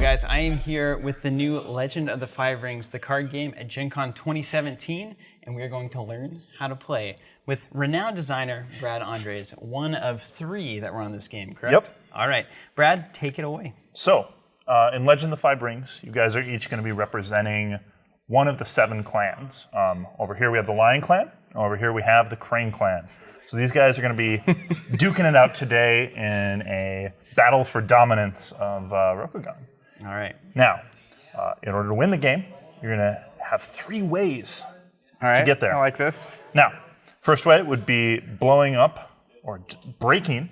guys, I am here with the new Legend of the Five Rings, the card game at GenCon 2017, and we are going to learn how to play with renowned designer Brad Andres, one of 3 that were on this game, correct? Yep. All right, Brad, take it away. So, in Legend of the Five Rings, you guys are each going to be representing one of the 7 clans. Over here we have the Lion Clan, and over here we have the Crane Clan. So these guys are going to be duking it out today in a battle for dominance of Rokugan. All right. Now, in order to win the game, you're going to have 3 ways to get there. I like this. Now, first way would be blowing up or breaking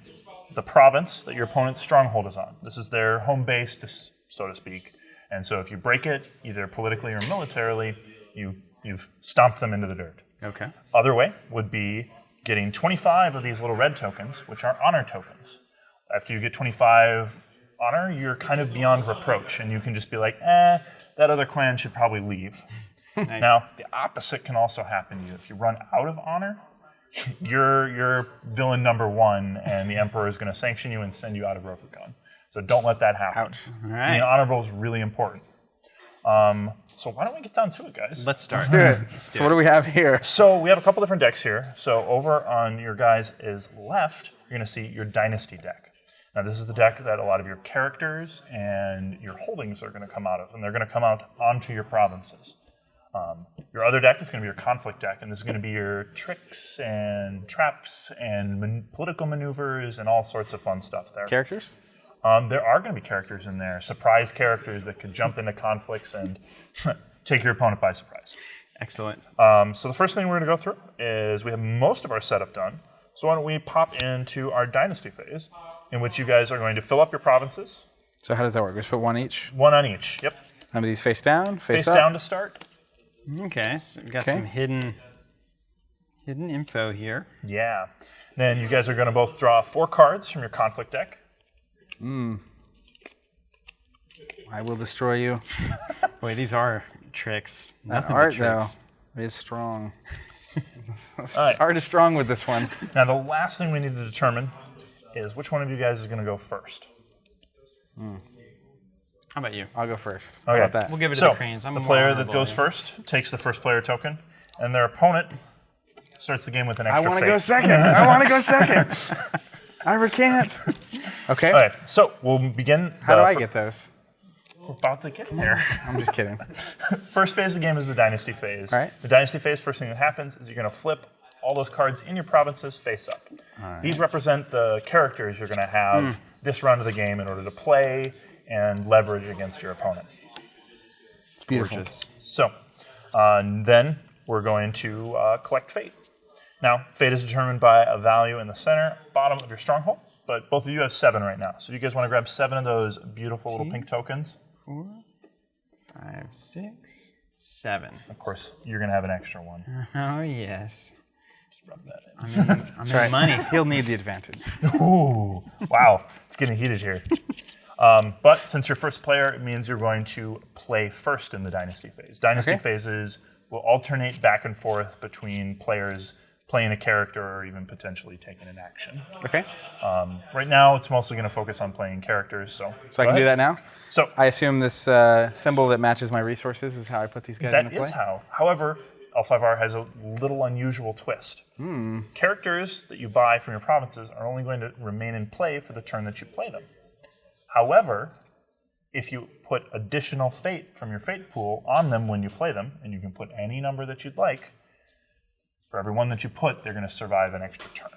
the province that your opponent's stronghold is on. This is their home base, so to speak. And so if you break it, either politically or militarily, you've stomped them into the dirt. Okay. Other way would be getting 25 of these little red tokens, which are honor tokens. After you get 25 honor, you're kind of beyond reproach, and you can just be like, that other clan should probably leave. Nice. Now, the opposite can also happen to you. If you run out of honor, you're villain number 1, and the Emperor is going to sanction you and send you out of Rokugan. So don't let that happen. Ouch. All right. Being honorable is really important. So why don't we get down to it, guys? Let's start. Let's do it. So what do we have here? So we have a couple different decks here. So over on your guys' left, you're going to see your Dynasty Deck. Now this is the deck that a lot of your characters and your holdings are going to come out of, and they're going to come out onto your provinces. Your other deck is going to be your Conflict Deck, and this is going to be your tricks and traps and political maneuvers and all sorts of fun stuff there. Characters? There are going to be characters in there, surprise characters that could jump into conflicts and take your opponent by surprise. Excellent. So the first thing we're going to go through is we have most of our setup done. So why don't we pop into our Dynasty phase, in which you guys are going to fill up your provinces. So how does that work? We just put 1 each? 1 on each, yep. How many of these face down, face up? Face down to start. Okay, so we've got Okay. some hidden info here. Yeah. Then you guys are going to both draw 4 cards from your Conflict Deck. I will destroy you. Boy, these are tricks. That Nothing but art, though, tricks. is strong. right. Art is strong with this one. Now the last thing we need to determine is which one of you guys is going to go first. How about you? I'll go first. Okay. How about that? We'll give it to So the Cranes. I'm the more player that honorable goes here. first takes the first player token, and their opponent starts the game with an I extra want to fate. go second. I want to go second. I recant. Okay. All right, so we'll begin. How do I get those? We're about to get there. I'm just kidding. First phase of the game is the Dynasty phase. All right. The Dynasty phase, first thing that happens is you're going to flip all those cards in your provinces face up. These represent the characters you're going to have this round of the game in order to play and leverage against your opponent. It's beautiful. Gorgeous. So then we're going to collect fate. Now, fate is determined by a value in the center, bottom of your stronghold, but both of you have 7 right now. So you guys want to grab 7 of those beautiful little pink tokens. 4, 5, 6, 7. Of course, you're going to have an extra one. Oh, yes. Just rub that in. I'm in money. He'll need the advantage. Ooh, wow, it's getting heated here. But since you're first player, it means you're going to play first in the Dynasty phase. Dynasty phases will alternate back and forth between players playing a character or even potentially taking an action. Okay. Right now, it's mostly going to focus on playing characters. So So I can do that now? So I assume this symbol that matches my resources is how I put these guys into that play? is how. However, L5R has a little unusual twist. Characters that you buy from your provinces are only going to remain in play for the turn that you play them. However, if you put additional fate from your fate pool on them when you play them, and you can put any number that you'd like, for every one that you put, they're going to survive an extra turn.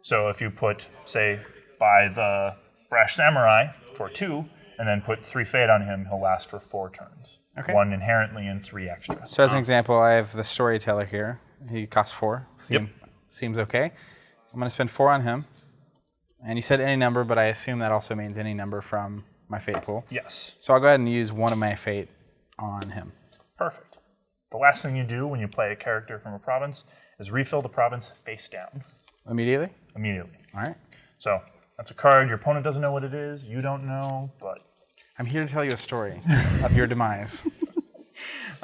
So if you put, say, buy the Brash Samurai for 2, and then put 3 fate on him, he'll last for 4 turns. Okay. 1 inherently and 3 extra. So as an example, I have the storyteller here. He costs 4. Seems okay. I'm going to spend 4 on him. And you said any number, but I assume that also means any number from my fate pool. Yes. So I'll go ahead and use 1 of my fate on him. Perfect. The last thing you do when you play a character from a province is refill the province face down. Immediately? Immediately. All right. So that's a card. Your opponent doesn't know what it is. You don't know, but I'm here to tell you a story of your demise.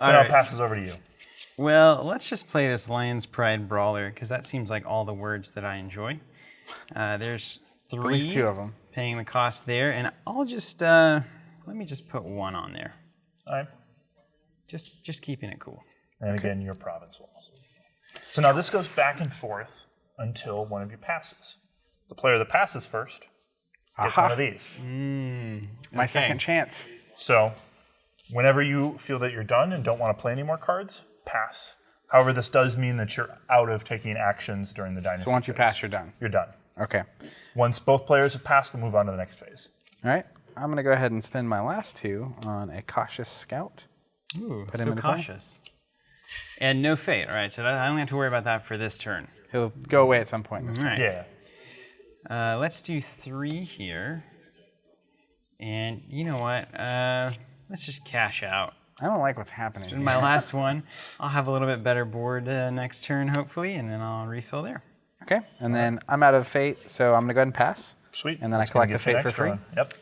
so now it passes over to you. Well, let's just play this Lion's Pride Brawler, because that seems like all the words that I enjoy. There's 3. At least 2 of them. Paying the cost there, and I'll just let me just put 1 on there. All right. Just keeping it cool. And again, your province will also. So now this goes back and forth until one of you passes. The player that passes first gets one of these. My second chance. So whenever you feel that you're done and don't want to play any more cards, pass. However, this does mean that you're out of taking actions during the Dynasty So once you phase. pass, you're done. You're done. Okay. Once both players have passed, we'll move on to the next phase. All right. I'm going to go ahead and spend my last 2 on a Cautious Scout. Ooh, Put him so into play. cautious. And no fate. All right, so I don't have to worry about that for this turn. He'll go away at some point. All right. Yeah. Let's do 3 here. And you know what? Let's just cash out. I don't like what's happening. In my last one, I'll have a little bit better board next turn, hopefully, and then I'll refill there. Okay. And then I'm out of fate, so I'm going to go ahead and pass. Sweet. And then That's I collect gonna a get you fate an for extra free. one. Yep.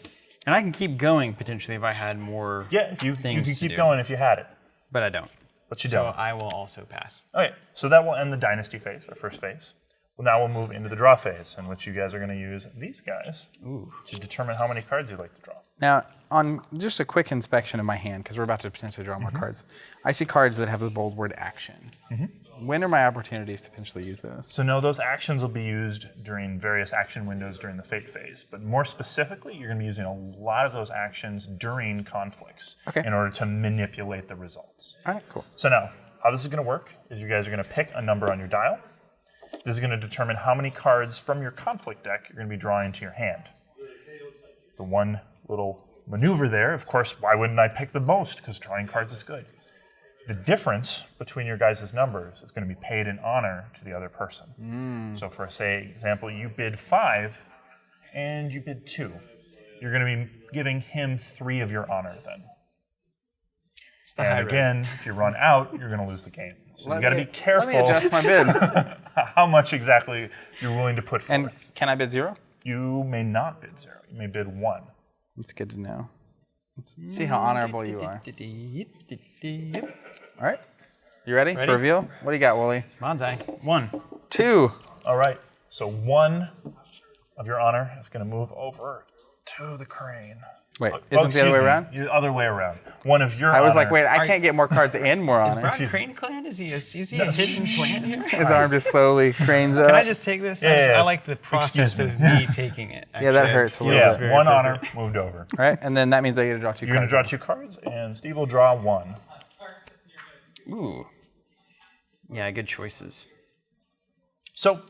And I can keep going, potentially, if I had more Yeah, if you things can to keep do. going if you had it. But I don't. But you So don't. I will also pass. Okay, so that will end the Dynasty phase, our first phase. Well, now we'll move into the draw phase, in which you guys are going to use these guys to determine how many cards you'd like to draw. Now, on just a quick inspection of my hand, because we're about to potentially draw more cards, I see cards that have the bold word action. When are my opportunities to potentially use those? So no, those actions will be used during various action windows during the fate phase. But more specifically, you're going to be using a lot of those actions during conflicts in order to manipulate the results. All right, cool. So now, how this is going to work is you guys are going to pick a number on your dial. This is going to determine how many cards from your conflict deck you're going to be drawing to your hand. The one little maneuver there, of course, why wouldn't I pick the most? Because drawing cards is good. The difference between your guys' numbers is going to be paid in honor to the other person. So for, say, example, you bid 5 and you bid 2. You're going to be giving him 3 of your honor then. It's the high And road. again, if you run out, you're going to lose the game. So you got to be Let me careful adjust my bid. how much exactly you're willing to put forth. And can I bid 0? You may not bid 0. You may bid 1. That's good to know. Let's see how honorable you are. All right. You ready Ready? to reveal? What do you got, Wooly? Bonsai. 1. 2. All right. So 1 of your honor is going to move over to the crane. Wait, Oh, isn't the other excuse way me. around? The other way around. 1 of your I was honor. like, wait, I can't get more cards and more Is honor. Brown Crane Clan? Is he a hidden plan here? His arm just slowly cranes up. Can I just take this? Yeah, I like the process excuse of me. me taking it. Yeah, that Actually, hurts a I little feel Yeah, it's very 1 appropriate. honor moved over. All right, and then that means I get to draw 2 You're going to cards. draw 2 cards, and Steve will draw 1. Ooh. Yeah, good choices. So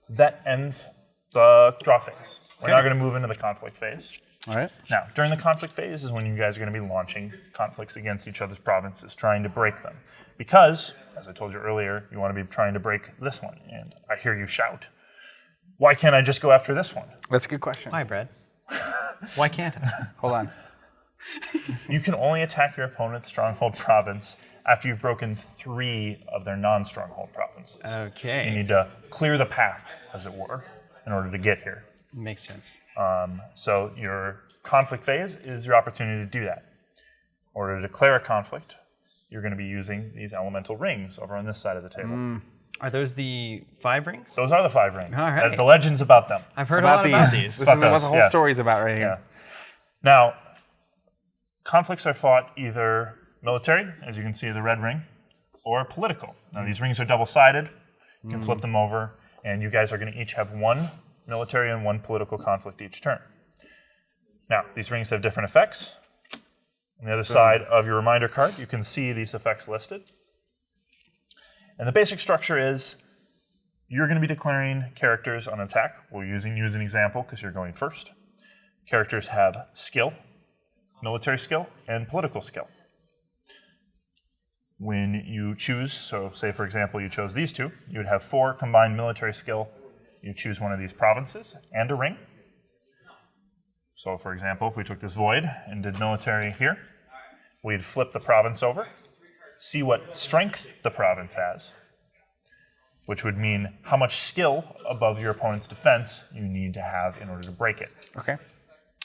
that ends the draw phase. We're now going to move into the conflict phase. All right. Now, during the conflict phase is when you guys are going to be launching conflicts against each other's provinces, trying to break them. Because, as I told you earlier, you want to be trying to break this one. And I hear you shout, why can't I just go after this one? That's a good question. Hi, Brad. Why can't I? Hold on. You can only attack your opponent's stronghold province after you've broken 3 of their non-stronghold provinces. Okay. You need to clear the path, as it were, in order to get here. Makes sense. So your conflict phase is your opportunity to do that. In order to declare a conflict, you're going to be using these elemental rings over on this side of the table. Are those the 5 rings? Those are the 5 rings. All right. The legends about them. I've heard About a lot about these. these. This is what the those, whole yeah. story's about right here. Yeah. Now, conflicts are fought either military, as you can see the red ring, or political. Now these rings are double-sided. You can flip them over, and you guys are going to each have 1 military and 1 political conflict each turn. Now, these rings have different effects. On the other side of your reminder card, you can see these effects listed. And the basic structure is you're going to be declaring characters on attack. We'll use an example because you're going first. Characters have skill, military skill, and political skill. When you choose, so say for example you chose these 2, you would have 4 combined military skill. You choose one of these provinces and a ring. So for example, if we took this void and did military here, we'd flip the province over, see what strength the province has, which would mean how much skill above your opponent's defense you need to have in order to break it. Okay.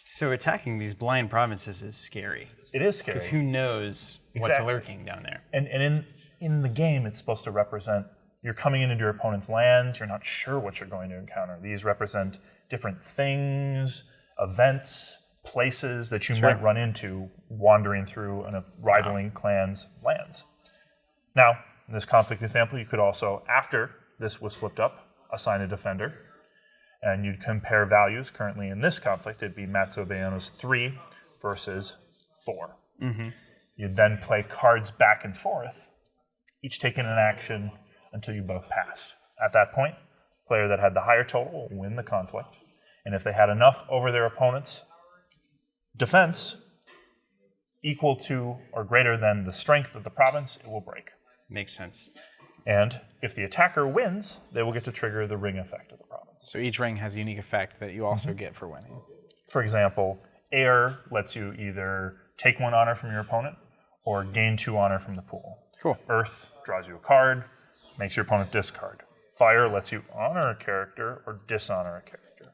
So attacking these blind provinces is scary. It is scary. Because who knows what's Exactly. lurking down there? And in the game, it's supposed to represent you're coming into your opponent's lands, you're not sure what you're going to encounter. These represent different things, events, places that you might run into wandering through a rivaling clan's lands. Now, in this conflict example, you could also, after this was flipped up, assign a defender, and you'd compare values. Currently in this conflict, it'd be Matsuo Bayano's 3 versus 4. You'd then play cards back and forth, each taking an action until you both passed. At that point, the player that had the higher total will win the conflict, and if they had enough over their opponent's defense equal to or greater than the strength of the province, it will break. Makes sense. And if the attacker wins, they will get to trigger the ring effect of the province. So each ring has a unique effect that you also get for winning. For example, air lets you either take 1 honor from your opponent or gain 2 honor from the pool. Cool. Earth draws you a card, makes your opponent discard. Fire lets you honor a character or dishonor a character.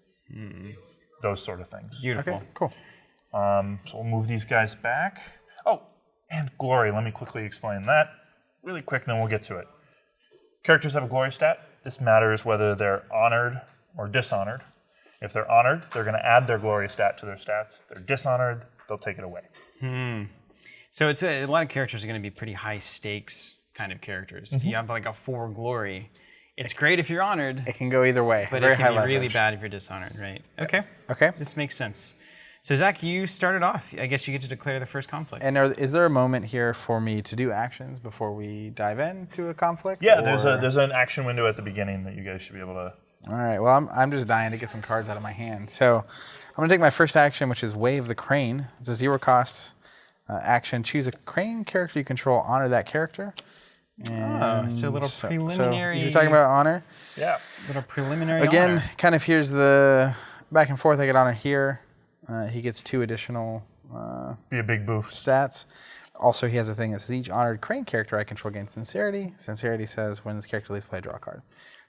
Those sort of things. Beautiful. Okay, cool. So we'll move these guys back. Oh, and glory. Let me quickly explain that really quick, then we'll get to it. Characters have a glory stat. This matters whether they're honored or dishonored. If they're honored, they're going to add their glory stat to their stats. If they're dishonored, they'll take it away. So it's a lot of characters are going to be pretty high stakes kind of characters. You have like a 4 glory. It's great if you're honored, It can go either way. but Very it high can be really leverage. bad if you're dishonored, right? Okay. Okay. This makes sense. So Zach, you started off. I guess you get to declare the first conflict. And is there a moment here for me to do actions before we dive into a conflict? Yeah, or- there's an action window at the beginning that you guys should be able to. All right. Well, I'm just dying to get some cards out of my hand. So I'm going to take my first action, which is Wave the Crane. It's a 0 cost action. Choose a crane character you control. Honor that character. And so a little preliminary. So you're talking about honor. Yeah. Little preliminary Again, honor. kind of here's the back and forth. I get honor here. He gets 2 additional Be a big boost. stats. Also, he has a thing that says each honored crane character I control gains sincerity. Sincerity says when this character leaves play, draw a card.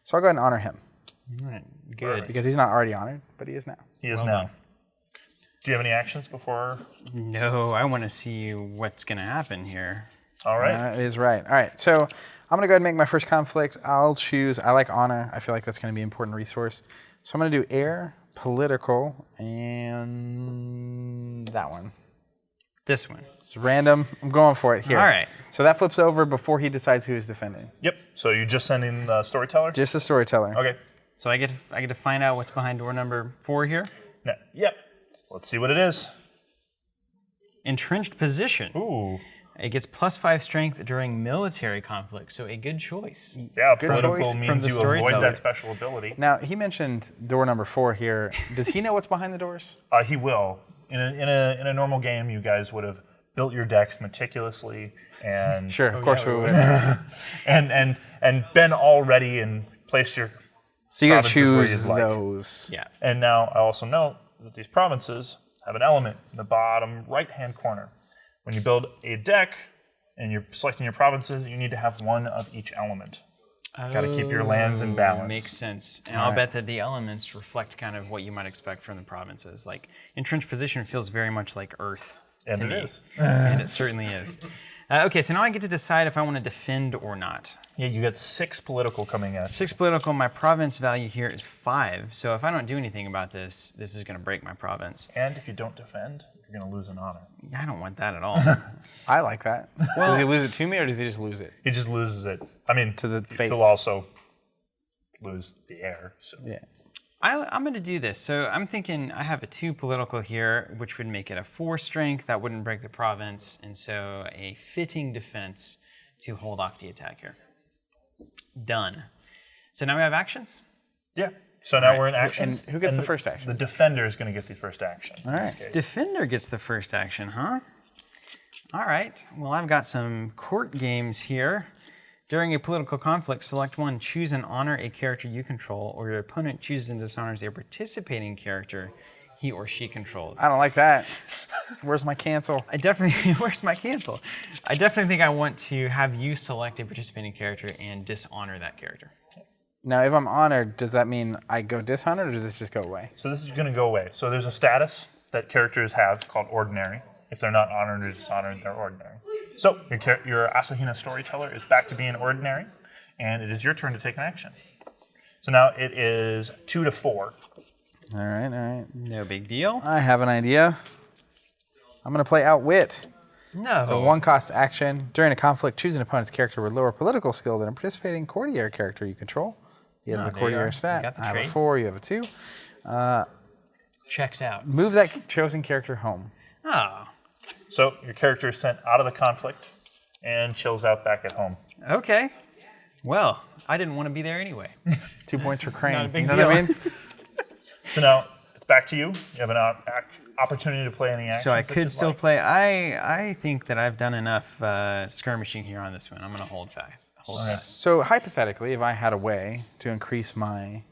So I'll go ahead and honor him All right, good. because he's not already honored, but he is now. He is Well now. done. Do you have any actions before? No, I want to see what's going to happen here. All right. That is right. All right, so I'm going to go ahead and make my first conflict. I'll choose, I like honor. I feel like that's going to be an important resource. So I'm going to do air, political, and that one. This one. It's random. I'm going for it here. All right. So that flips over before he decides who is defending. Yep. So you just send in the storyteller? Just the storyteller. Okay. So I get to find out what's behind door number 4 here. No. Yep. Let's see what it is. Entrenched position. Ooh. It gets +5 strength during military conflict, so a good choice. Yeah, Good political choice from means the you avoid storyteller. that special ability. Now, he mentioned door number 4 here. Does he know what's behind the doors? He will. In a normal game, you guys would have built your decks meticulously and Sure, of course we would. and been all ready and placed your So you gotta provinces where choose you'd like. those. Yeah. And now I also know that these provinces have an element in the bottom right-hand corner. When you build a deck and you're selecting your provinces, you need to have 1 of each element. Got to keep your lands in balance. Makes sense. And I'll bet that the elements reflect kind of what you might expect from the provinces. Like, entrenched position feels very much like Earth And to it me. is. And it certainly is. Okay, so now I get to decide if I want to defend or not. Yeah, you got 6 political coming at you. 6 political, my province value here is 5. So if I don't do anything about this, this is going to break my province. And if you don't defend, you're going to lose an honor. I don't want that at all. I like that. Does he lose it to me or does he just lose it? He just loses it. I mean, To the fates. he'll also lose the air. So. Yeah. I'm going to do this. So I'm thinking I have a 2 political here, which would make it a 4 strength. That wouldn't break the province. And so a fitting defense to hold off the attack here. Done. So now we have actions. Yeah. So now we're in actions. And who gets the first action? The defender is going to get the first action. In this case. Defender gets the first action, huh? All right. Well, I've got some court games here. During a political conflict, select one. Choose and honor a character you control, or your opponent chooses and dishonors a participating character he or she controls. I don't like that. Where's my cancel? I definitely, where's my cancel? I definitely think I want to have you select a participating character and dishonor that character. Now, if I'm honored, does that mean I go dishonored or does this just go away? So this is going to go away. So there's a status that characters have called ordinary. If they're not honored or dishonored, they're ordinary. So your Asahina storyteller is back to being ordinary, and it is your turn to take an action. So now it is 2 to 4. All right, all right. No big deal. I have an idea. I'm going to play Outwit. No. It's a 1-cost action. During a conflict, choose an opponent's character with lower political skill than a participating courtier character you control. He has the there you courtier are. stat. You got the I have a trait. 4, you have a 2. Checks out. Move that chosen character home. Oh. So your character is sent out of the conflict and chills out back at home. Okay. Well, I didn't want to be there anyway. 2 points for Crane. not a big you know what I deal. mean? So now it's back to you. You have an opportunity to play any actions. So I that could you'd still like. play. I think that I've done enough skirmishing here on this one. I'm going to hold fast. So hypothetically, if I had a way to increase my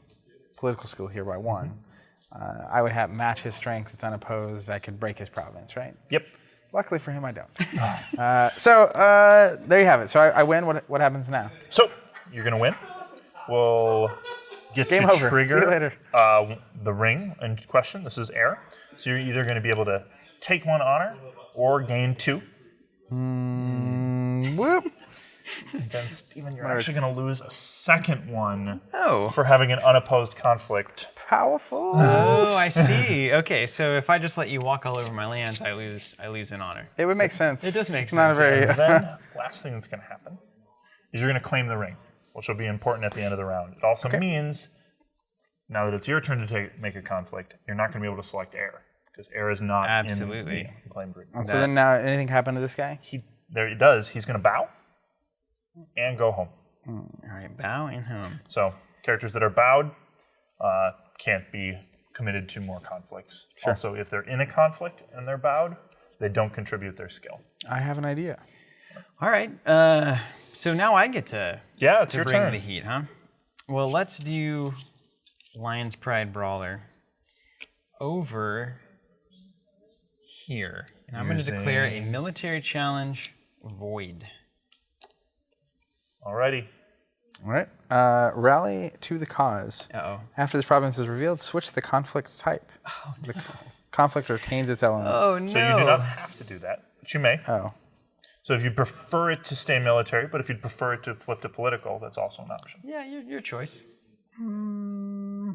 political skill here by 1, I would have match his strength. It's unopposed. I could break his province, right? Yep. Luckily for him, I don't. There you have it. So I win. What happens now? So you're gonna win. We'll get Game to over. trigger See you later. The ring in question. This is air. So you're either going to be able to take 1 honor or gain 2. Whoop. Then Steven, you're actually going to lose a second one Oh. for having an unopposed conflict. Powerful. Oh, I see. Okay, so if I just let you walk all over my lands, I lose an honor. It would make sense. It does make it's not a sense, very. And then last thing that's going to happen is you're going to claim the ring, which will be important at the end of the round. It also means now that it's your turn to make a conflict, you're not going to be able to select air because air is not Absolutely. in the claimed ring. So then now anything happened to this guy? There it does. He's going to bow and go home. All right, bow and home. So characters that are bowed can't be committed to more conflicts. Also, if they're in a conflict and they're bowed, they don't contribute their skill. I have an idea. All right, so now I get to Yeah, it's to your bring turn. the heat, huh? Well, let's do Lion's Pride Brawler over here. And I'm going to declare a military challenge void. Alrighty. All right. Rally to the cause. Uh-oh. After this province is revealed, switch the conflict type. Oh, no. The conflict retains its element. Oh, no. So you do not have to do that, but you may. Oh. So if you prefer it to stay military, but if you'd prefer it to flip to political, that's also an option. Yeah, your choice. Hmm.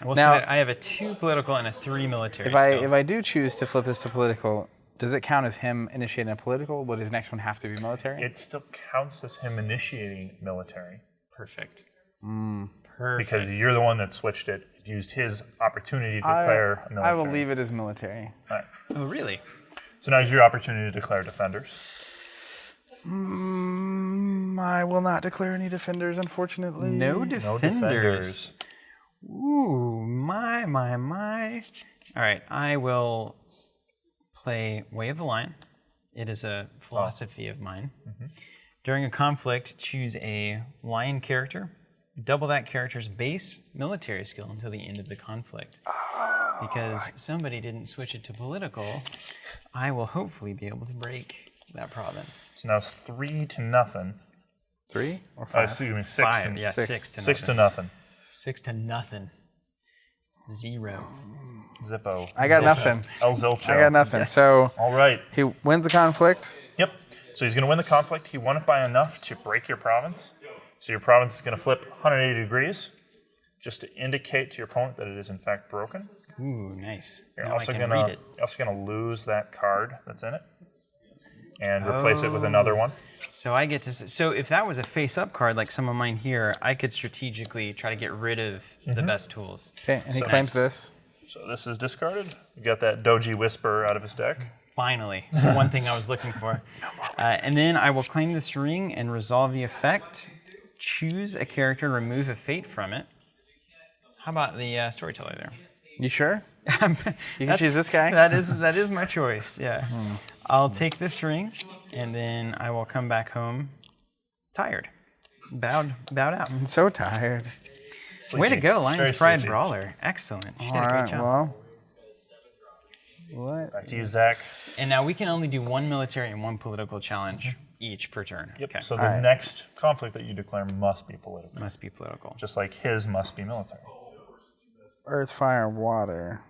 Well, Now- so I have a 2 political and a 3 military If I do choose to flip this to political, does it count as him initiating a political? Would his next one have to be military? It still counts as him initiating military Perfect. because you're the one that switched it, used his opportunity to declare a military. I will leave it as military. All right. Oh, really? So now is your opportunity to declare defenders. I will not declare any defenders, unfortunately. No No defenders. defenders. Ooh, my. All right, I will play Way of the Lion. It is a philosophy of mine. During a conflict, choose a lion character. Double that character's base military skill until the end of the conflict. Because somebody didn't switch it to political, I will hopefully be able to break that province. So now it's 3-0. 3 or 5? Excuse me, 6 Five, to yeah, 6 to 6 to nothing. nothing. 6 to 0. Zippo. I got Zilcho. nothing. El Zilcho. I got nothing. Yes. So All right. he wins the conflict. Yep. So he's going to win the conflict. He won it by enough to break your province. So your province is going to flip 180 degrees just to indicate to your opponent that it is in fact broken. Ooh, nice. You're Now also I going can read to it. lose that card that's in it and replace it with another one. So I get to. So if that was a face-up card like some of mine here, I could strategically try to get rid of the best tools. Okay, and he So claims nice. this. So this is discarded. You got that Doji Whisper out of his deck. Finally, the one thing I was looking for. And then I will claim this ring and resolve the effect. Choose a character, remove a fate from it. How about the storyteller there? You sure? You can choose this guy? That is my choice. Yeah. I'll take this ring, and then I will come back home tired, bowed out. I'm so tired. Way to Sleepy. go, Lion's Very Pride sleepy. Brawler. Excellent. You did All a great right, job. well. What? Back to you, Zach. And now we can only do 1 military and 1 political challenge each per turn. Yep. Okay. So the right. next conflict that you declare must be political, Must be political. just like his must be military. Earth, fire, water.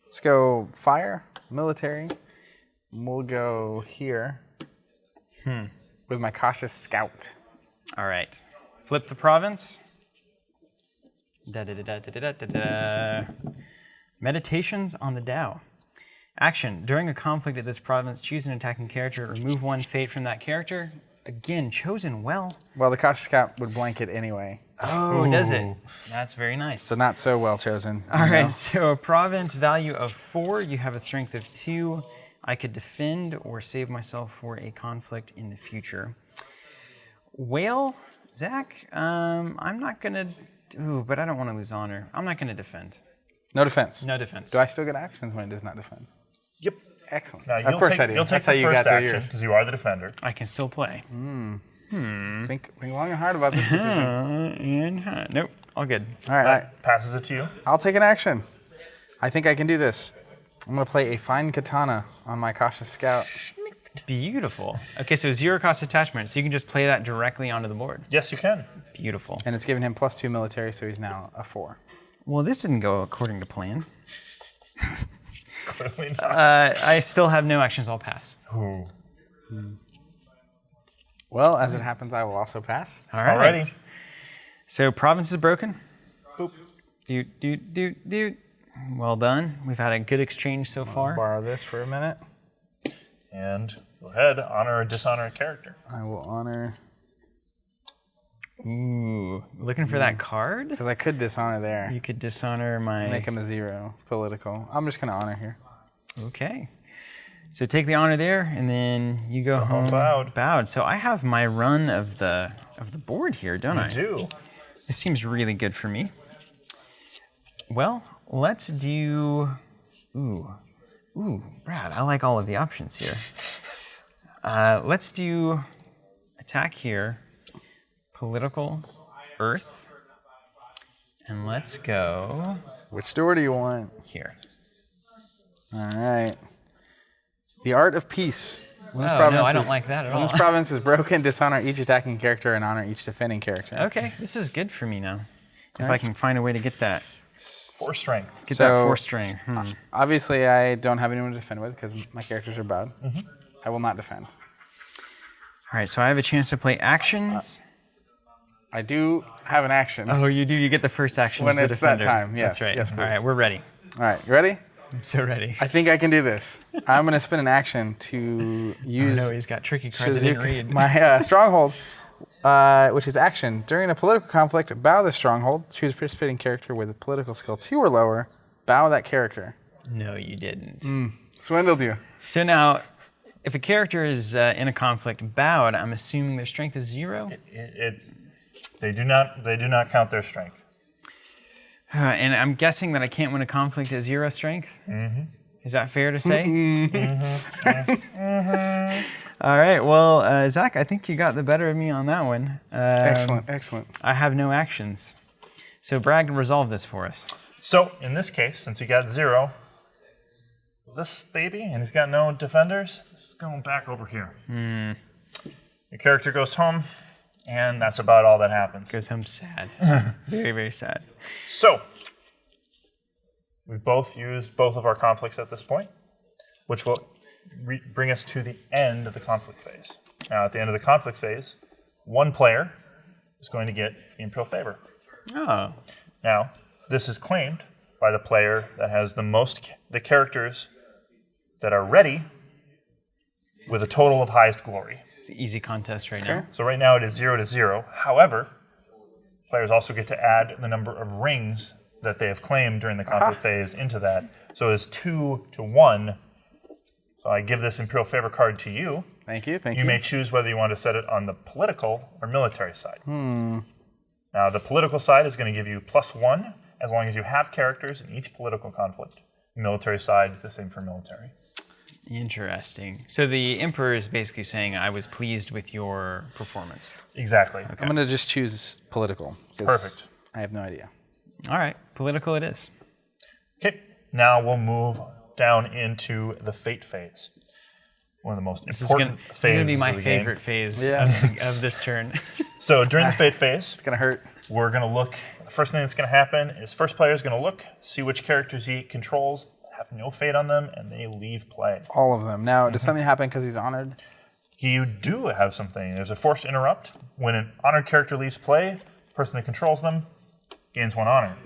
Let's go fire, military. We'll go here with my cautious scout. All right. Flip the province. Meditations on the Tao. Action. During a conflict at this province, choose an attacking character. Remove one fate from that character. Again, chosen well. Well, the cautious cap would blanket anyway. Oh, does it? That's very nice. So not so well chosen. All right, so a province value of 4. You have a strength of 2. I could defend or save myself for a conflict in the future. Whale, Zach, I'm not going to... Ooh, but I don't want to lose honor. I'm not going to defend. No defense. No defense. Do I still get actions when it does not defend? Yep. Excellent. Now, Of course I do. You'll take That's how the you first got through action yours. because you are the defender. I can still play. Think long and hard about this decision. Nope, all good. All right, Passes it to you. I'll take an action. I think I can do this. I'm going to play a fine katana on my cautious scout. Beautiful. Okay, so 0 cost attachment, so you can just play that directly onto the board. Yes, you can. Beautiful. And it's given him +2 military, so he's now a 4. Well, this didn't go according to plan. Clearly not. I still have no actions, I'll pass. Ooh. Well, as it happens, I will also pass. All right. Alrighty. So province is broken. Boop. Doot. Well done. We've had a good exchange so far. Borrow this for a minute. And go ahead, honor or dishonor a character. I will honor, Ooh, looking for that card? because I could dishonor there. You could dishonor my... Make him a 0, political. I'm just going to honor here. Okay. So take the honor there, and then you go home bowed. So I have my run of the board here, don't I? You do. This seems really good for me. Well, let's do... Ooh, Brad, I like all of the options here. Let's do attack here, political, earth, and let's go Which door do you want? here. All right. The art of peace. When this Oh, province no, I is- don't like that at When all. this province is broken, dishonor each attacking character and honor each defending character. Okay, this is good for me now. If I can find a way to get that 4 strength. that So- 4 string. Obviously, I don't have anyone to defend with because my characters are bowed. I will not defend. All right, so I have a chance to play actions. I do have an action. Oh, you do. You get the first action When as the it's that defender. time, yes. That's right. Yes, All please. right, we're ready. All right, you ready? I'm so ready. I think I can do this. I'm going to spend an action to use No, he's got tricky cards I didn't read. my stronghold, which is action. During a political conflict, bow the stronghold. Choose a participating character with a political skill 2 or lower. Bow that character. No, you didn't. Swindled you. So now, if a character is in a conflict bowed, I'm assuming their strength is 0? They do not count their strength. And I'm guessing that I can't win a conflict at 0 strength? Is that fair to say? All right, well, Zach, I think you got the better of me on that one. Excellent. I have no actions. So Brad, resolve this for us. So in this case, since you got 0, this baby, and he's got no defenders, this is going back over here. Your character goes home, and that's about all that happens. Goes home sad. Very, very sad. So, we've both used both of our conflicts at this point, which will bring us to the end of the conflict phase. Now, at the end of the conflict phase, one player is going to get the Imperial Favor. Oh, Now, this is claimed by the player that has the characters that are ready with a total of highest glory. it's an easy contest right now. So right now it is 0 to 0. However, players also get to add the number of rings that they have claimed during the conflict phase into that. So it's 2 to 1. So I give this Imperial Favor card to you. Thank you. You may choose whether you want to set it on the political or military side. Now the political side is going to give you +1 as long as you have characters in each political conflict. Military side, the same for military. Interesting. So the Emperor is basically saying, I was pleased with your performance. Exactly. I'm going to just choose political. 'cause Perfect. I have no idea. All right, political it is. Okay, now we'll move down into the fate phase. One of the most This is important going to phases be my of the game. favorite phase Yeah. of this turn. So during the fate phase, It's going to hurt. we're going to look. The first thing that's going to happen is first player is going to look, see which characters he controls, have no fate on them, and they leave play. All of them. Now, does something happen because he's honored? You do have something. There's a forced interrupt. When an honored character leaves play, the person that controls them gains 1 honor.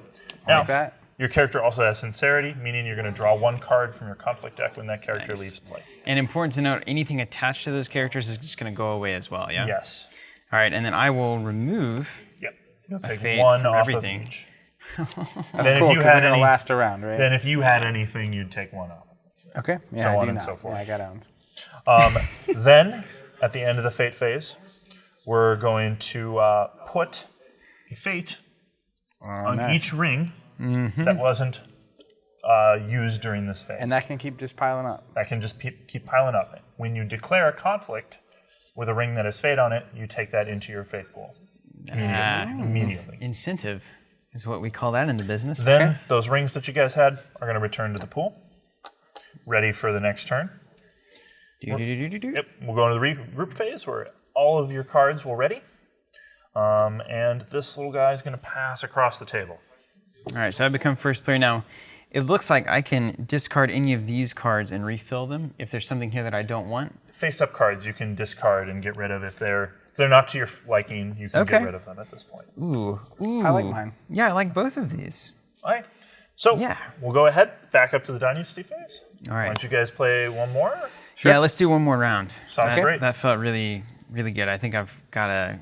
Now, that. your character also has Sincerity, meaning you're going to draw 1 card from your conflict deck when that character leaves play. And important to note, anything attached to those characters is just going to go away as well, yeah? Yes. All right, and then I will remove Yep. You'll take fate 1 from off everything. of each. That's Then cool, if because you they're had going to any, last around, right? then if you had anything, you'd take 1 off. Okay. Yeah, so I on do and not. so forth. Yeah, I got owned. Then, at the end of the Fate phase, we're going to put a Fate on nice. each ring that wasn't used during this phase. And that can keep just piling up. That can just keep piling up. When you declare a conflict with a ring that has Fate on it, you take that into your Fate pool. Immediately. Incentive is what we call that in the business. Then, those rings that you guys had are going to return to the pool. Ready for the next turn. Yep, we'll go into the regroup phase where all of your cards will ready. And this little guy is going to pass across the table. All right, so I become first player now. It looks like I can discard any of these cards and refill them if there's something here that I don't want. Face-up cards you can discard and get rid of if they're not to your liking. You can get rid of them at this point. Ooh. I like mine. Yeah, I like both of these. All right. So we'll go ahead, back up to the Dynasty phase. All right. Why don't you guys play one more? Sure. Yeah, let's do one more round. Sounds great. That felt really, really good. I think I've got a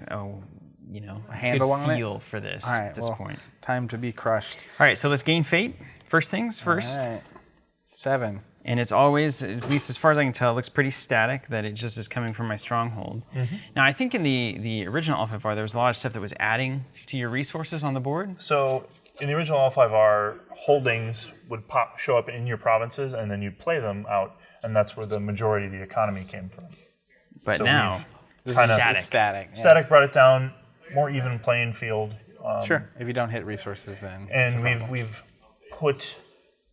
handle good on it? feel for this All right, at this well, point. Time to be crushed. All right, so let's gain Fate. First things first. All right. 7. And it's always, at least as far as I can tell, it looks pretty static, that it just is coming from my stronghold. Now, I think in the original L5R, there was a lot of stuff that was adding to your resources on the board. So in the original L5R, holdings would show up in your provinces, and then you'd play them out, and that's where the majority of the economy came from. But So now, This Kinda- is Static. static. Yeah. Static brought it down, more even playing field. Sure. If you don't hit resources, then. And we've put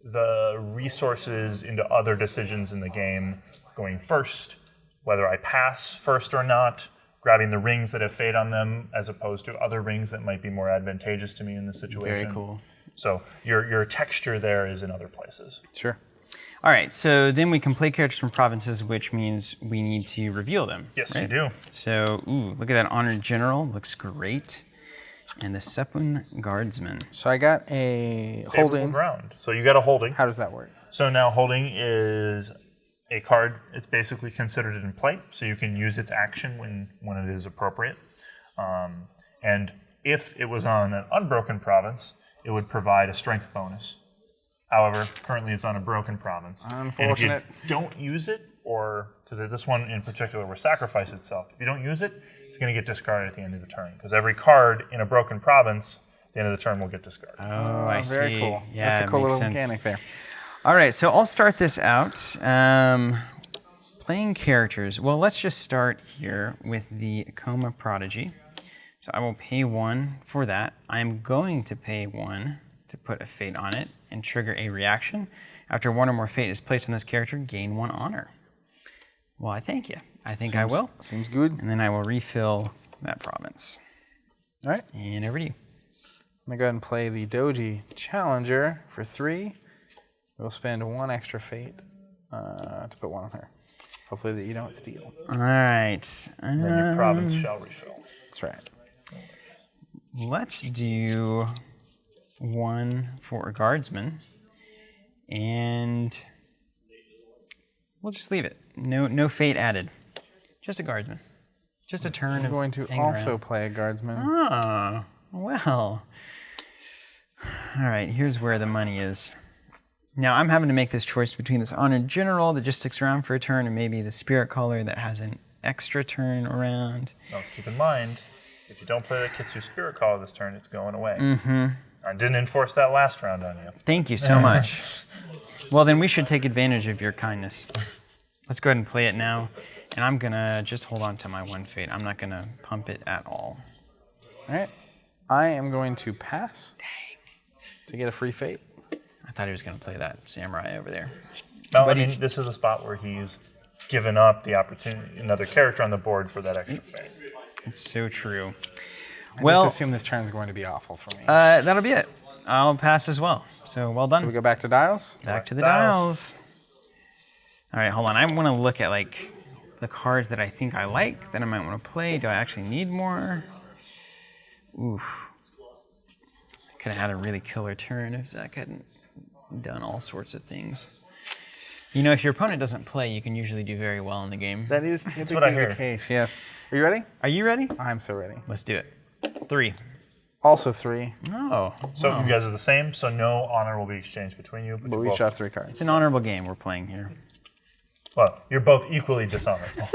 the resources into other decisions in the game, going first, whether I pass first or not, grabbing the rings that have Fate on them as opposed to other rings that might be more advantageous to me in this situation. very cool. So your texture there is in other places. Sure. All right, so then we can play characters from provinces, which means we need to reveal them. Yes, right? you do. So, look at that Honored General, looks great. And the Sepun Guardsman. So I got a Favorable holding. ground. So you got a holding. How does that work? So now holding is a card. It's basically considered in play, so you can use its action when it is appropriate. And if it was on an unbroken province, it would provide a strength bonus. However, currently it's on a broken province. Unfortunate. And if you don't use it, or because this one in particular will sacrifice itself, if you don't use it, it's going to get discarded at the end of the turn. Because every card in a broken province, at the end of the turn will get discarded. Oh, I see. Very cool. Yeah, That's a it cool makes little sense. mechanic there. All right, so I'll start this out. Playing characters. Well, let's just start here with the Coma Prodigy. So I will pay 1 for that. I'm going to pay 1 to put a Fate on it and trigger a reaction. After 1 or more Fate is placed on this character, gain 1 honor. Well, I thank you. I think I will. Seems good. And then I will refill that province. All right. And over to you. I'm going to go ahead and play the Doji Challenger for 3. We'll spend 1 extra Fate to put 1 on her. Hopefully that you don't steal. All right. Then your province shall refill. That's right. Let's do 1 for a guardsman, and we'll just leave it. No Fate added. Just a guardsman. Just a turn I'm of going to hanging also around. play a Guardsman. Oh, well. All right, here's where the money is. Now, I'm having to make this choice between this Honored General that just sticks around for a turn and maybe the Spirit Caller that has an extra turn around. Now, keep in mind, if you don't play that Kitsu Spirit Caller this turn, it's going away. I didn't enforce that last round on you. Thank you so much. Well, then we should take advantage of your kindness. Let's go ahead and play it now. And I'm going to just hold on to my 1 Fate. I'm not going to pump it at all. All right. I am going to pass to get a free Fate. I thought he was going to play that Samurai over there. No, I mean, this is a spot where he's given up the opportunity, another character on the board for that extra Fate. It's so true. I Well, just assume this turn is going to be awful for me. that'll be it. I'll pass as well. So well done. So we go back to dials. Back to the dials. All right, hold on. I want to look at like the cards that I think I like that I might want to play. Do I actually need more? Oof. Could have had a really killer turn if Zach hadn't done all sorts of things. You know, if your opponent doesn't play, you can usually do very well in the game. That is typically what I the hear. case, yes. Are you ready? Are you ready? I'm so ready. Let's do it. 3. Also 3. Oh, So you guys are the same, so no honor will be exchanged between you. But But you're we each both, have 3 cards. it's an honorable game we're playing here. well, you're both equally dishonorable.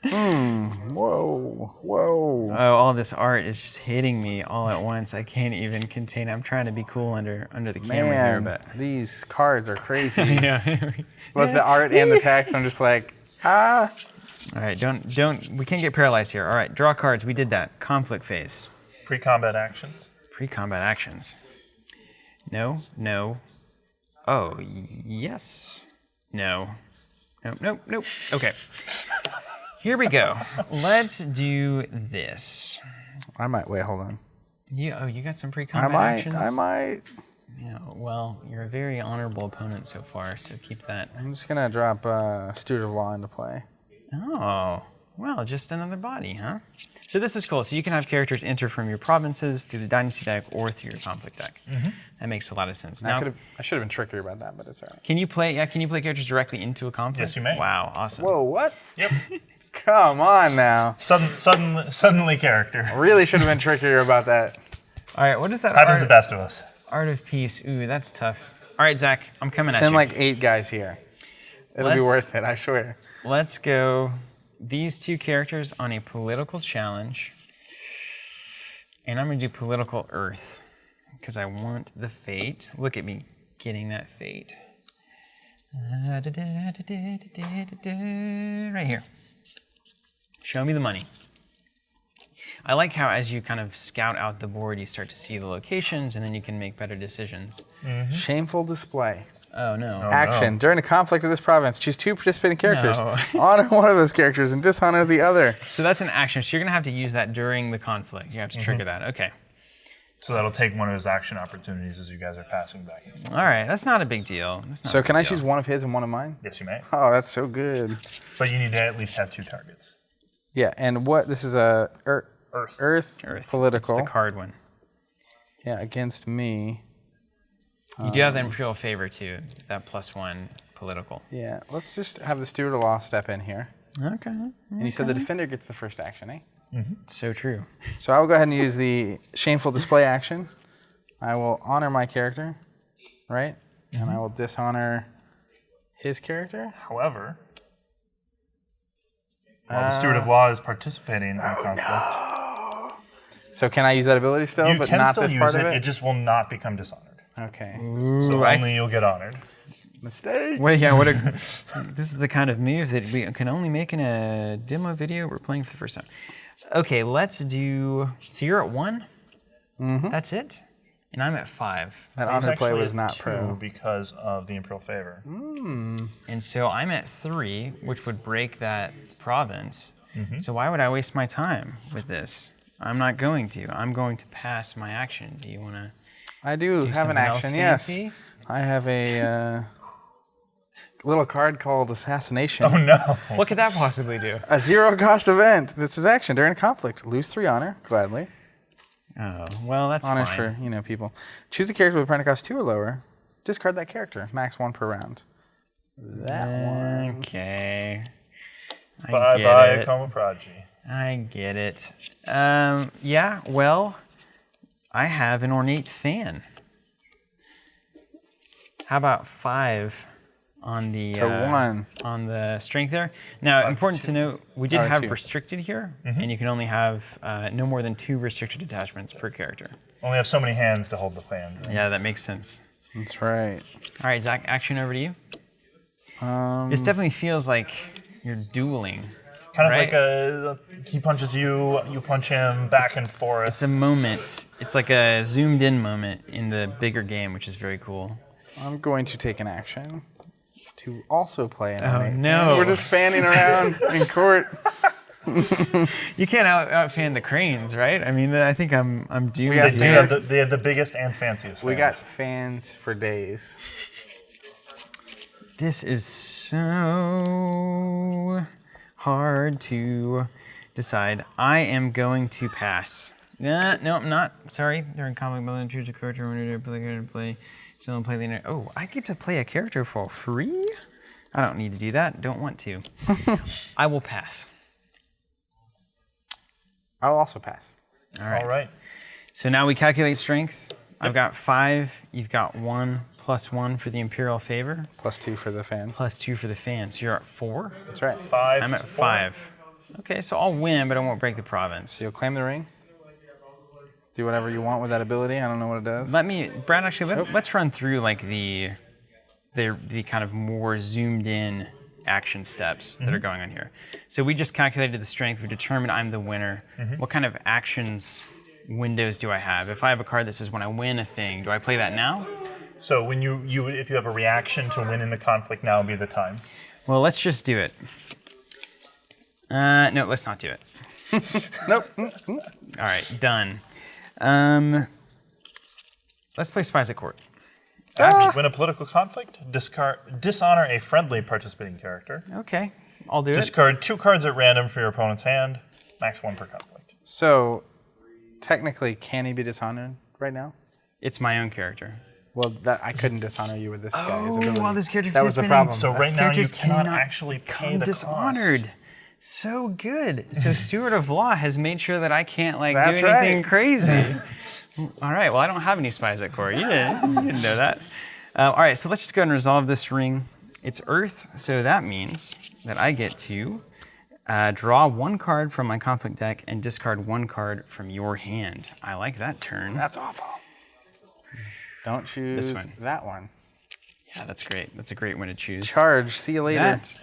Whoa, whoa. Oh, all this art is just hitting me all at once. I can't even contain it. I'm trying to be cool under the camera here, Man, but these cards are crazy. yeah. Both the art and the text, I'm just like, ah. All right, don't. We can't get paralyzed here. All right, draw cards. We did that. Conflict phase. Pre-combat actions. Pre-combat actions. No, no. Oh, yes. No. Nope, nope, nope. Okay. Here we go. Let's do this. I might, wait, hold on. You got some pre-combat actions? I might. Yeah, well, you're a very honorable opponent so far, so keep that. I'm just going to drop Steward of Law into play. Oh, well, just another body, huh? So this is cool. So you can have characters enter from your provinces through the Dynasty Deck or through your Conflict Deck. That makes a lot of sense. Now, I should have been trickier about that, but it's all right. can you play characters directly into a conflict? Yes, you may. Wow, awesome. Whoa, what? Yep. Come on now. Suddenly character. Really should have been trickier about that. All right, what is that? Happens the best of us. Art of Peace. Ooh, that's tough. All right, Zach, I'm coming at Send you. like 8 guys here. It'll be worth it, I swear. Let's go these 2 characters on a political challenge. And I'm going to do political earth because I want the fate. Look at me getting that fate. Right here. Show me the money. I like how as you kind of scout out the board, you start to see the locations and then you can make better decisions. Shameful display. Oh, no. Action. no. During a conflict of this province, choose 2 participating characters. No. Honor one of those characters and dishonor the other. So that's an action. So you're going to have to use that during the conflict. You have to trigger that. Okay. So that'll take one of his action opportunities as you guys are passing back and forth. All right. That's not a big deal. So can I choose one of his and one of mine? Yes, you may. Oh, that's so good. But you need to at least have 2 targets. Yeah, and what, this is a Earth. Earth. Political. It's the card one. Yeah, against me. You do have the Imperial favor too. That +1 political. Yeah, let's just have the Steward of Law step in here. Okay. And you said the defender gets the first action, eh? So true. So I will go ahead and use the shameful display action. I will honor my character, right? And I will dishonor his character. However, while the Steward of Law is participating in conflict, So can I use that ability still, you but can not still this use part it. of It it? just will not become dishonored. Okay. So I- only you'll get honored. Mistake. Well, yeah. This is the kind of move that we can only make in a demo video. We're playing for the first time. Okay, let's do. So you're at 1. That's it, and I'm at 5. That He's honor play actually was at not 2 pro. because of the Imperial favor. And so I'm at 3, which would break that province. So why would I waste my time with this? I'm not going to. I'm going to pass my action. Do you want to? I do have an something else action, yes. fancy? I have a little card called Assassination. Oh no! What could that possibly do? A 0-cost event. This is action during a conflict. Lose 3 honor, gladly. Oh, well, that's Honor fine. for, people. Choose a character with a permanent cost 2 or lower. Discard that character. Max 1 per round. That one. Okay. I Bye get bye, it. Akoma Prodigy. I get it. Yeah, well, I have an ornate fan. How about 5 on the To 1. on the strength there? Now, important to note, we did have 2. restricted here, and you can only have no more than 2 restricted attachments per character. Only have so many hands to hold the fans in. Yeah, that makes sense. That's right. All right, Zach, action over to you. This definitely feels like you're dueling. Kind of Right. like he punches you, you punch him, back and forth. It's a moment. It's like a zoomed in moment in the bigger game, which is very cool. I'm going to take an action to also play an Oh, ornate no. fan. We're just fanning around in court. You can't out fan the cranes, right? I mean, I think I'm doomed. got They, here. they have the biggest and fanciest We fans. got fans for days. This is so hard to decide. I am going to pass. No, I'm not. Sorry. During conflict mode, choose a character when you play character to play. So play the. Oh, I get to play a character for free? I don't need to do that. Don't want to. I will pass. I'll also pass. All right. All right. So now we calculate strength. I've got 5. You've got 1 plus 1 for the Imperial favor. +2 for the fan. Plus 2 for the fan. So you're at 4. That's right. 5 I'm at to 4. 5. Okay, so I'll win, but I won't break the province. So you'll claim the ring. Do whatever you want with that ability. I don't know what it does. Brad, actually, let's run through like the kind of more zoomed in action steps that are going on here. So we just calculated the strength. We determined I'm the winner. What kind of actions windows do I have? If I have a card that says when I win a thing, do I play that now? So when if you have a reaction to win in the conflict, now would be the time. Well, let's just do it. No, let's not do it. Nope. All right, done. Let's play Spies at Court. Win a political conflict, dishonor a friendly participating character. Okay, I'll do it. Discard 2 cards at random for your opponent's hand, max 1 per conflict. So, technically, can he be dishonored right now? It's my own character. Well, I couldn't dishonor you with this guy's ability. While this character that was the participating. problem. So right now you cannot actually pay the dishonored. cost. So good. So Steward of Law has made sure that I can't That's do anything right. crazy. All right. Well, I don't have any spies at court. You didn't know that. All right. So let's just go ahead and resolve this ring. It's Earth, so that means that I get to draw 1 card from my conflict deck and discard 1 card from your hand. I like that turn. That's awful. Don't choose one. that one. Yeah, that's great. That's a great one to choose. Charge. See you later. That.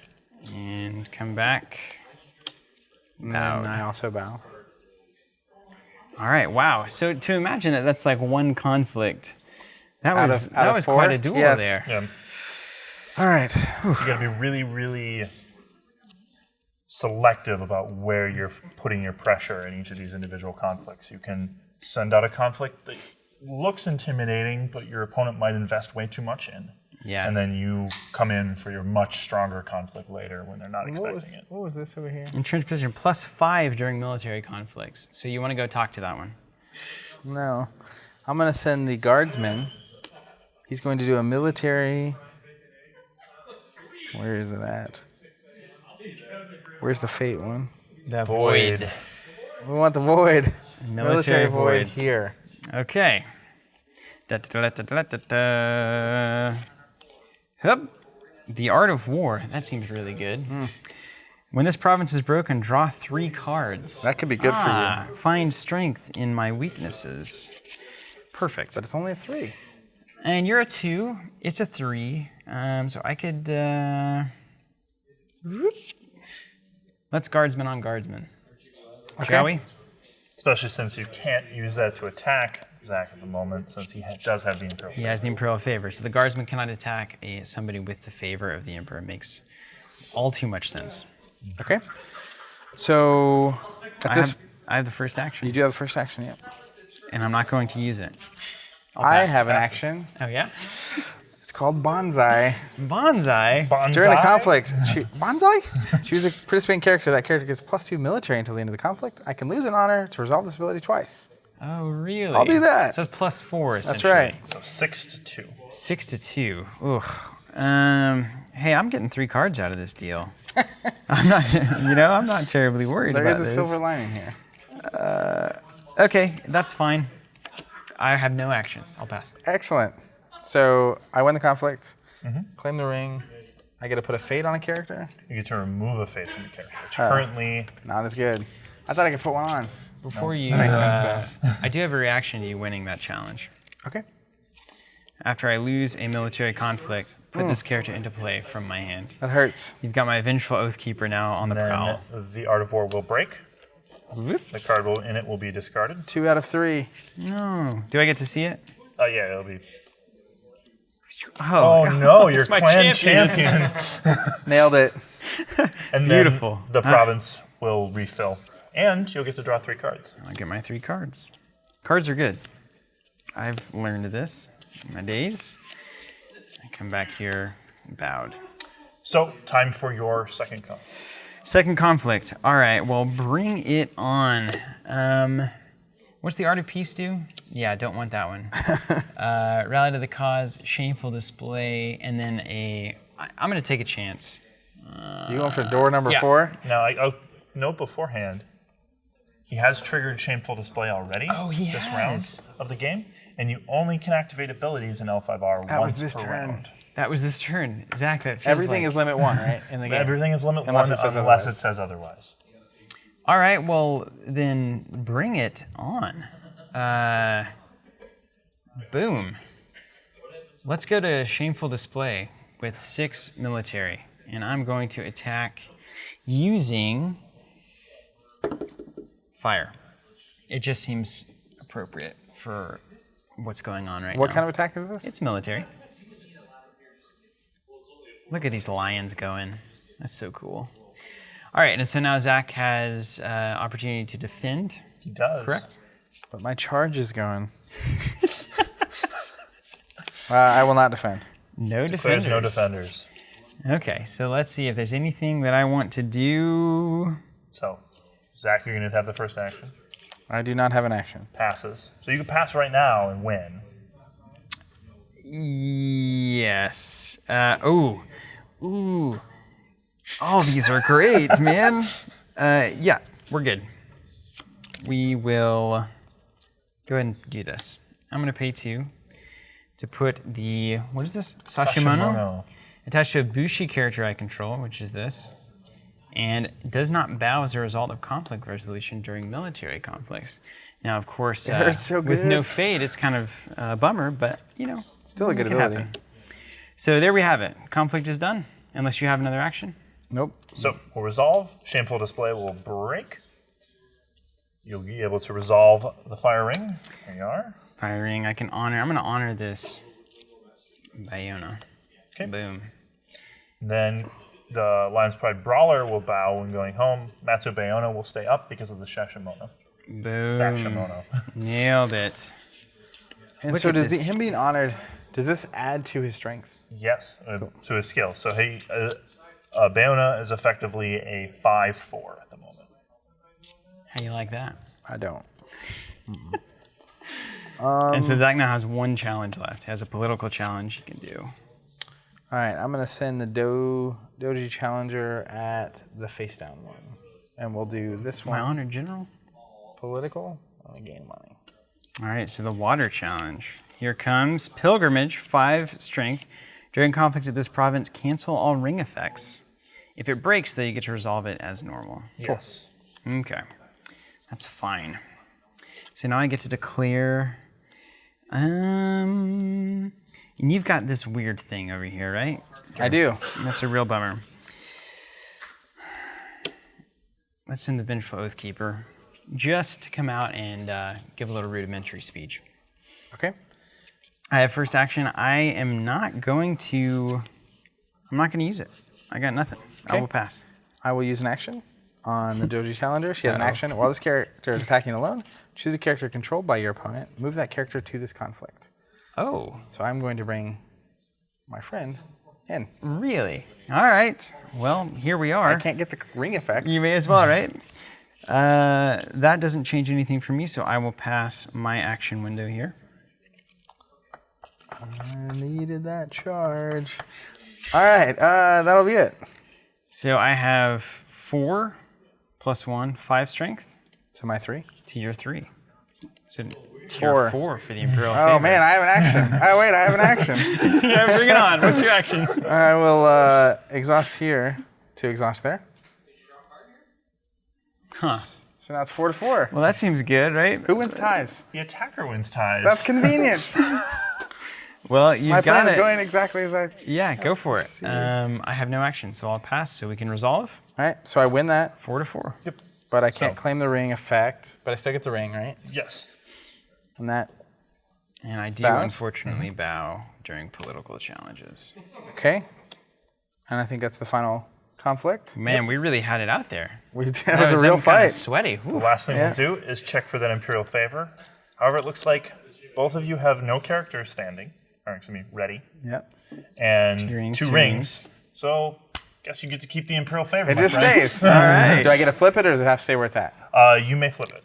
And come back. And then I also bow. All right, wow. So to imagine that that's like 1 conflict, that Out was of 4? quite a duel Yes. there. Yeah. All right. So you got to be really, really selective about where you're putting your pressure in each of these individual conflicts. You can send out a conflict that looks intimidating, but your opponent might invest way too much in. Yeah. And then you come in for your much stronger conflict later when they're not expecting it. What was this over here? Entrenched position +5 during military conflicts. So you want to go talk to that one. No. I'm going to send the guardsman. He's going to do a military. Where is it at? Where's the fate one? The Void. We want the void. Military void. here. Okay. Da-da-da-da-da-da-da. Hup. The Art of War. That seems really good. When this province is broken, draw 3 cards. That could be good for you. Find strength in my weaknesses. Perfect. But it's only a 3. And you're a 2. It's a 3. So I could. Let's guardsman on guardsman. Shall we? Especially since you can't use that to attack Zach at the moment, since he does have the Imperial He has the Imperial favor. So the guardsman cannot attack somebody with the favor of the Emperor. It makes all too much sense. Okay. So, I have the first action. you do have the first action, yeah. And I'm not going to use it. I have an passes. action. Oh, yeah? It's called Bonsai. Bonsai. During a Bonsai? conflict, Bonsai? Choose a participating character. That character gets +2 military until the end of the conflict. I can lose an honor to resolve this ability twice. Oh, really? I'll do that. So it's +4, That's essentially. right. So 6 to 2. 6 to 2. Ugh. Hey, I'm getting 3 cards out of this deal. I'm not terribly worried There about is a this. silver lining here. Okay, that's fine. I have no actions. I'll pass. Excellent. So I win the conflict, claim the ring. I get to put a fate on a character. You get to remove a fate from the character, which currently Not as good. I thought I could put one on. Before you, makes sense, I do have a reaction to you winning that challenge. Okay. After I lose a military conflict, put this character into play from my hand. That hurts. You've got my Vengeful Oathkeeper now on the prowl. then the Art of War will break. The card in it will be discarded. 2 out of 3. No. Do I get to see it? Yeah, it'll be. Oh, Oh no, your it's my clan champion. champion. Nailed it. And Beautiful. then the province will refill. And you'll get to draw 3 cards. I get my 3 cards. Cards are good. I've learned this in my days. I come back here, bowed. So, time for your second conflict. Second conflict. All right, well, bring it on. What's the art of peace do? Yeah, don't want that one. Rally to the cause, shameful display, and then I'm going to take a chance. You going for door number yeah. 4? Now, I'll note beforehand, he has triggered Shameful Display already this round of the game, and you only can activate abilities in L5R once per round. That was this turn. Zach, that feels Everything like... is limit 1, right? In the game. Everything is limit Unless 1 it says unless otherwise. it says otherwise. All right, well, then bring it on. Boom. Let's go to Shameful Display with 6 military, and I'm going to attack using fire. It just seems appropriate for what's going on right now. What kind of attack is this? It's military. Look at these lions going. That's so cool. All right, and so now Zach has opportunity to defend. He does. Correct? But my charge is going. I will not defend. No Declares defenders. no defenders. Okay, so let's see if there's anything that I want to do. So, Zach, you're going to have the first action. I do not have an action. Passes. So you can pass right now and win. Yes. Ooh. Oh, these are great, man. Yeah, we're good. We will go ahead and do this. I'm going to pay 2 to put the, what is this? Sashimono? Attached to a Bushi character I control, which is this. And does not bow as a result of conflict resolution during military conflicts. Now, of course, so with good. no fade, it's kind of a bummer, but, you know. Still a good it can ability. happen. So there we have it. Conflict is done, unless you have another action. Nope. So we'll resolve. Shameful Display will break. You'll be able to resolve the fire ring. There you are. Fire ring, I can honor. I'm going to honor this Bayona. Okay. Boom. Then the Lion's Pride Brawler will bow when going home. Matsu Bayona will stay up because of the Sashimono. Boom. Sashimono. Nailed it. And Look so at does this. him being honored, does this add to his strength? Yes, to his skill. So Bayona is effectively a 5/4 at the moment. How do you like that? I don't. And so Zach now has 1 challenge left. Has a political challenge he can do. All right, I'm going to send the Doji Challenger at the face down one. And we'll do this My one. honored general. Political. Only gain money. All right, so the water challenge. Here comes Pilgrimage, 5 strength. During conflict of this province, cancel all ring effects. If it breaks, though, you get to resolve it as normal. Yes. Okay, that's fine. So now I get to declare. And you've got this weird thing over here, right? I do. That's a real bummer. Let's send the Vengeful Oathkeeper just to come out and give a little rudimentary speech. Okay. I have first action. I am not going to. I'm not going to use it. I got nothing. I Okay. will pass. I will use an action on the Doji Challenger. She has an action. While this character is attacking alone, choose a character controlled by your opponent. Move that character to this conflict. Oh, So I'm going to bring my friend in. really? All right. Well, here we are. I can't get the ring effect. You may as well, right? That doesn't change anything for me, so I will pass my action window here. I needed that charge. All right, that'll be it. So I have 4 + 1, 5 strength So my 3. to your 3. So to 4. your 4 for the Imperial Oh favor. man, I have an action. Oh wait, I have an action. Yeah, bring it on. What's your action? I will exhaust here to exhaust there. Huh. So now it's 4-4. Well, that seems good, right? Who wins ties? The attacker wins ties. That's convenient. Well, you've My plan got is it. going exactly as I. Yeah, go for it. I have no action, so I'll pass so we can resolve. All right, so I win that, 4-4. Yep. but I can't claim the ring effect. But I still get the ring, right? Yes. And that. And I do Bows? unfortunately bow during political challenges. Okay. And I think that's the final conflict. Man, we really had it out there. That was a real Kind fight. of sweaty. The Ooh. last thing Yeah. we'll do is check for that Imperial favor. However, it looks like both of you have no characters standing, or excuse me, ready, Yep. and rings, two two rings. rings. So, guess you get to keep the Imperial favor. It my just friend. stays. All right. Do I get to flip it, or does it have to stay where it's at? You may flip it.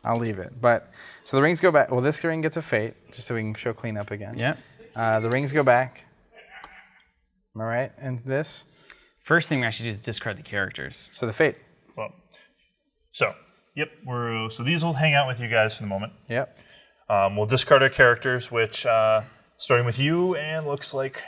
I'll leave it. But so the rings go back. Well, this ring gets a fate, just so we can show cleanup again. Yep. The rings go back. Am I right? And this. First thing we actually do is discard the characters. So the fate. Well, so yep, so these will hang out with you guys for the moment. Yep. We'll discard our characters, which starting with you, and looks like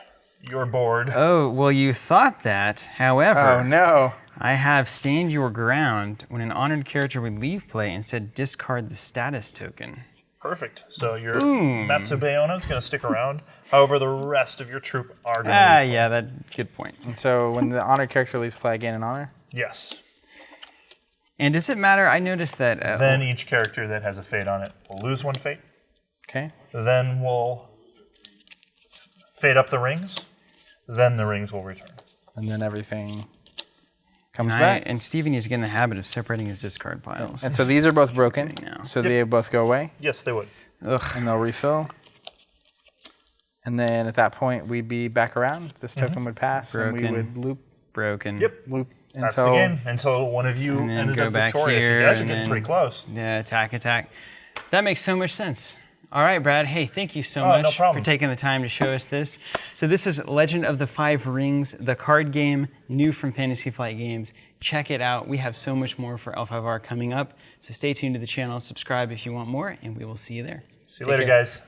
you're bored. Oh, well, you thought that. However, Oh no. I have stand your ground when an honored character would leave play. Instead, discard the status token. Perfect. So your Matsubayona is going to stick around. However, the rest of your troop are going to Yeah, good point. And so when the honored character leaves play, I gain an honor. Yes. And does it matter? I noticed that. Then each character that has a fate on it will lose 1 fate. Okay. Then we'll fade up the rings. Then the rings will return. And then everything comes back. And Steven needs to get in the habit of separating his discard piles. And so these are both broken. So they both go away. Yes, they would. And they'll refill. And then at that point, we'd be back around. This token would pass, and we would loop. Broken. Yep. Loop That's the game. Until one of you ended go up back victorious. here, You guys are and getting then- pretty close. Yeah, attack. That makes so much sense. All right, Brad. Hey, thank you so no much problem. for taking the time to show us this. So this is Legend of the Five Rings, the card game, new from Fantasy Flight Games. Check it out. We have so much more for L5R coming up. So stay tuned to the channel, subscribe if you want more, and we will see you there. See you later, guys.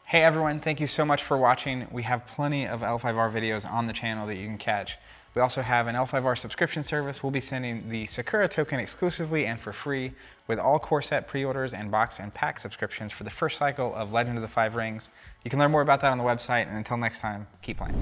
Hey everyone, thank you so much for watching. We have plenty of L5R videos on the channel that you can catch. We also have an L5R subscription service. We'll be sending the Sakura token exclusively and for free with all core set pre-orders and box and pack subscriptions for the first cycle of Legend of the Five Rings. You can learn more about that on the website, and until next time, keep playing.